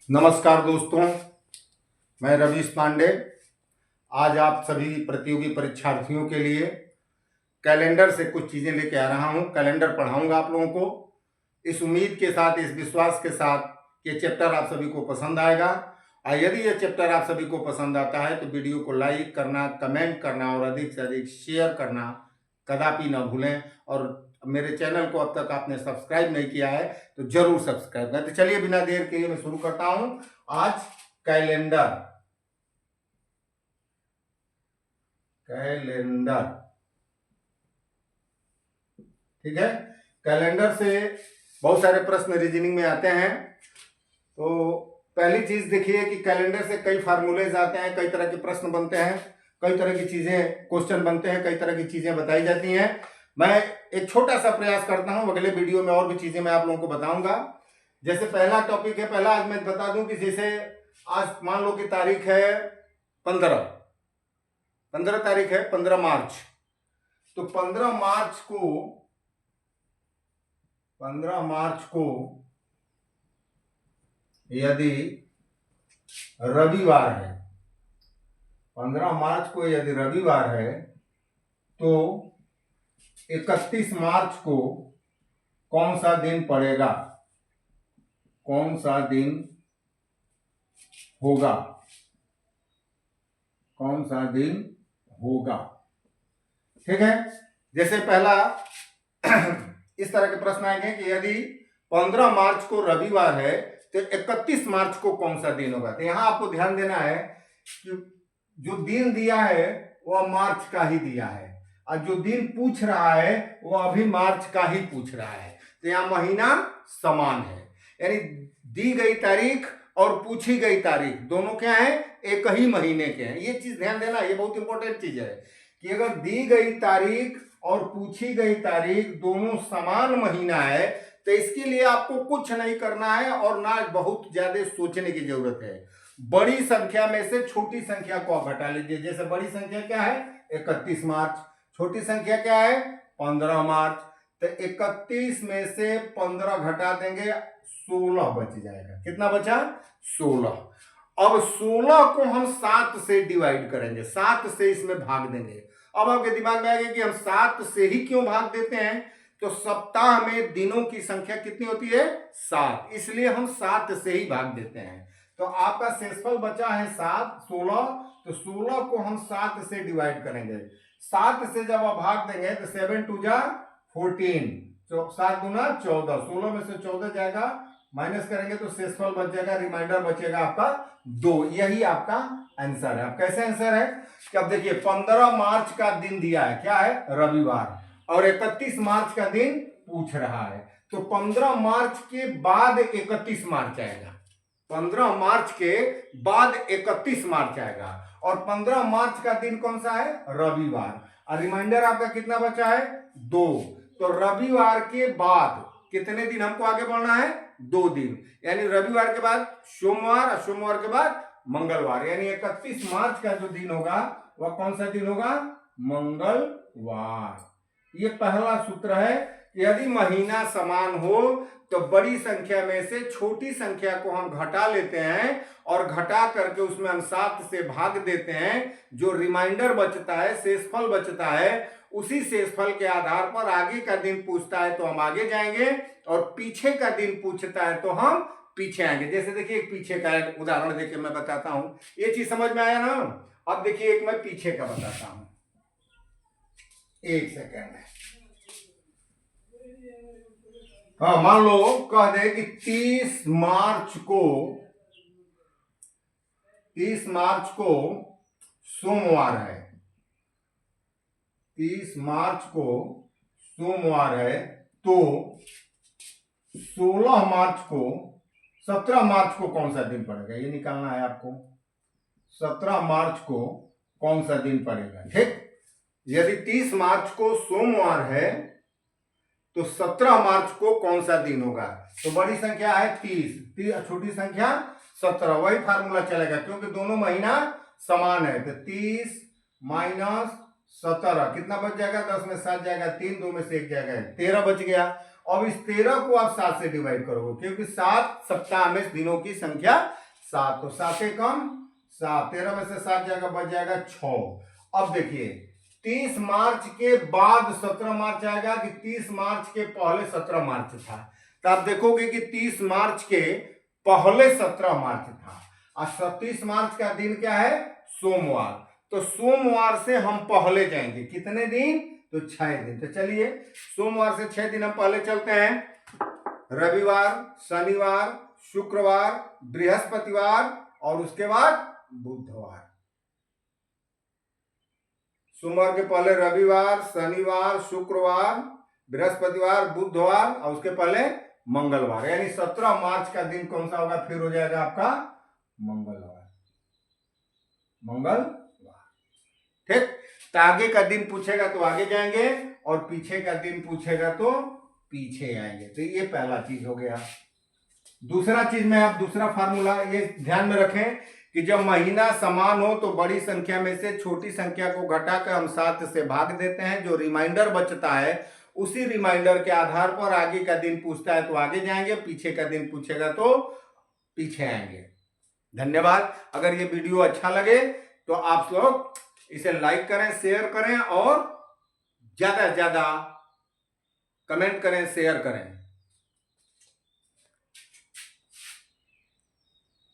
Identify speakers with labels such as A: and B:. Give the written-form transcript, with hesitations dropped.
A: नमस्कार दोस्तों, मैं रवीश पांडे आज आप सभी प्रतियोगी परीक्षार्थियों के लिए कैलेंडर से कुछ चीज़ें लेके आ रहा हूं। कैलेंडर पढ़ाऊंगा आप लोगों को, इस उम्मीद के साथ, इस विश्वास के साथ कि ये चैप्टर आप सभी को पसंद आएगा। और यदि ये चैप्टर आप सभी को पसंद आता है तो वीडियो को लाइक करना, कमेंट करना और अधिक से अधिक शेयर करना कदापि ना भूलें। और मेरे चैनल को अब तक आपने सब्सक्राइब नहीं किया है तो जरूर सब्सक्राइब करें। तो चलिए बिना देर के मैं शुरू करता हूं आज कैलेंडर। ठीक है, कैलेंडर से बहुत सारे प्रश्न रीजनिंग में आते हैं। तो पहली चीज देखिए कि कैलेंडर से कई फार्मूलेज आते हैं, कई तरह के प्रश्न बनते हैं, कई तरह की चीजें क्वेश्चन बनते हैं, कई तरह की चीजें बताई जाती हैं। मैं एक छोटा सा प्रयास करता हूं, अगले वीडियो में और भी चीजें मैं आप लोगों को बताऊंगा। जैसे पहला टॉपिक है, पहला आज मैं बता दूं कि जैसे आज मान लो कि तारीख है 15 तारीख है 15 मार्च। तो 15 मार्च को यदि रविवार है, 15 मार्च को यदि रविवार है तो 31 मार्च को कौन सा दिन पड़ेगा, कौन सा दिन होगा, कौन सा दिन होगा। ठीक है, जैसे पहला इस तरह के प्रश्न आएंगे कि यदि 15 मार्च को रविवार है तो 31 मार्च को कौन सा दिन होगा। तो यहां आपको ध्यान देना है कि जो दिन दिया है वह मार्च का ही दिया है और जो दिन पूछ रहा है वह अभी मार्च का ही पूछ रहा है। तो यहां महीना समान है, यानी दी गई तारीख और पूछी गई तारीख दोनों क्या है, एक ही महीने के हैं। ये चीज ध्यान देना, ये बहुत इंपॉर्टेंट चीज है कि अगर दी गई तारीख और पूछी गई तारीख दोनों समान महीना है तो इसके लिए आपको कुछ नहीं करना है और ना बहुत ज्यादा सोचने की जरूरत है। बड़ी संख्या में से छोटी संख्या को आप घटा लीजिए। जैसे बड़ी संख्या क्या है 31 मार्च, छोटी संख्या क्या है 15 मार्च। तो 31 में से 15 घटा देंगे, 16 बच जाएगा। कितना बचा 16। अब 16 को हम 7 से डिवाइड करेंगे, 7 से इसमें भाग देंगे। अब आपके दिमाग में आएगा कि हम 7 से ही क्यों भाग देते हैं, तो सप्ताह में दिनों की संख्या कितनी होती है 7, इसलिए हम 7 से ही भाग देते हैं। तो आपका शेषफल बचा है 7, 16। तो 16 को हम 7 से डिवाइड करेंगे, 7 से जब आप भाग देंगे तो 7 2 जा 14, 7 दूना 14, 16 में से 14 जाएगा, माइनस करेंगे तो शेषफल बच जाएगा, रिमाइंडर बचेगा आपका 2। यही आपका आंसर है। अब कैसे आंसर है कि अब देखिए 15 मार्च का दिन दिया है, क्या है रविवार, और 31 मार्च का दिन पूछ रहा है। तो 15 मार्च के बाद 31 मार्च आएगा, 15 मार्च के बाद 31 मार्च आएगा, और 15 मार्च का दिन कौन सा है रविवार, और रिमाइंडर आपका कितना बचा है 2। तो रविवार के बाद कितने दिन हमको आगे बढ़ना है 2 दिन, यानी रविवार के बाद सोमवार और सोमवार के बाद मंगलवार, यानी 31 मार्च का जो दिन होगा वह कौन सा दिन होगा मंगलवार। ये पहला सूत्र है कि यदि महीना समान हो तो बड़ी संख्या में से छोटी संख्या को हम घटा लेते हैं और घटा करके उसमें हम 7 से भाग देते हैं। जो रिमाइंडर बचता है, शेषफल बचता है, उसी शेषफल के आधार पर आगे का दिन पूछता है तो हम आगे जाएंगे और पीछे का दिन पूछता है तो हम पीछे आएंगे। जैसे देखिए एक पीछे का उदाहरण देके मैं बताता हूं, ये चीज समझ में आया ना। अब देखिए एक मैं पीछे का बताता हूं, एक सेकेंड। हाँ, मान लो कह दे कि 30 मार्च को सोमवार है, 30 मार्च को सोमवार है, तो 16 मार्च को 17 मार्च को कौन सा दिन पड़ेगा, ये निकालना है आपको। 17 मार्च को कौन सा दिन पड़ेगा। ठीक, यदि 30 मार्च को सोमवार है तो 17 मार्च को कौन सा दिन होगा। तो बड़ी संख्या है 30, छोटी संख्या 17, वही फार्मूला चलेगा क्योंकि दोनों महीना समान है। तो 30 माइनस 17 कितना बच जाएगा, 10 में 7 जाएगा, 3 2 में से 1 जाएगा, 13 बच गया। अब इस 13 को आप 7 से डिवाइड करोगे, क्योंकि 7 सप्ताह में दिनों की संख्या 7, तो 7 से कम 7, 13 में से 7 जाएगा, बच जाएगा 6। अब देखिए 30 मार्च के बाद 17 मार्च आएगा कि 30 मार्च के पहले 17 मार्च था, तो आप देखोगे कि 30 मार्च के पहले 17 मार्च था और 30 मार्च का दिन क्या है, सोमवार, तो सोमवार से हम पहले जाएंगे, कितने दिन, तो 6 दिन। तो चलिए सोमवार से 6 दिन हम पहले चलते हैं, रविवार, शनिवार, शुक्रवार, बृहस्पतिवार और उसके बाद बुधवार। सोमवार के पहले रविवार, शनिवार, शुक्रवार, बृहस्पतिवार, बुधवार और उसके पहले मंगलवार, यानी 17 मार्च का दिन कौन सा होगा, फिर हो जाएगा आपका मंगलवार, मंगलवार। ठीक, तो आगे का दिन पूछेगा तो आगे जाएंगे और पीछे का दिन पूछेगा तो पीछे आएंगे। तो ये पहला चीज हो गया। दूसरा चीज में आप दूसरा फार्मूला ये ध्यान में रखें कि जब महीना समान हो तो बड़ी संख्या में से छोटी संख्या को घटाकर हम 7 से भाग देते हैं, जो रिमाइंडर बचता है उसी रिमाइंडर के आधार पर आगे का दिन पूछता है तो आगे जाएंगे, पीछे का दिन पूछेगा तो पीछे आएंगे। धन्यवाद। अगर ये वीडियो अच्छा लगे तो आप लोग इसे लाइक करें, शेयर करें और ज्यादा से ज्यादा कमेंट करें, शेयर करें।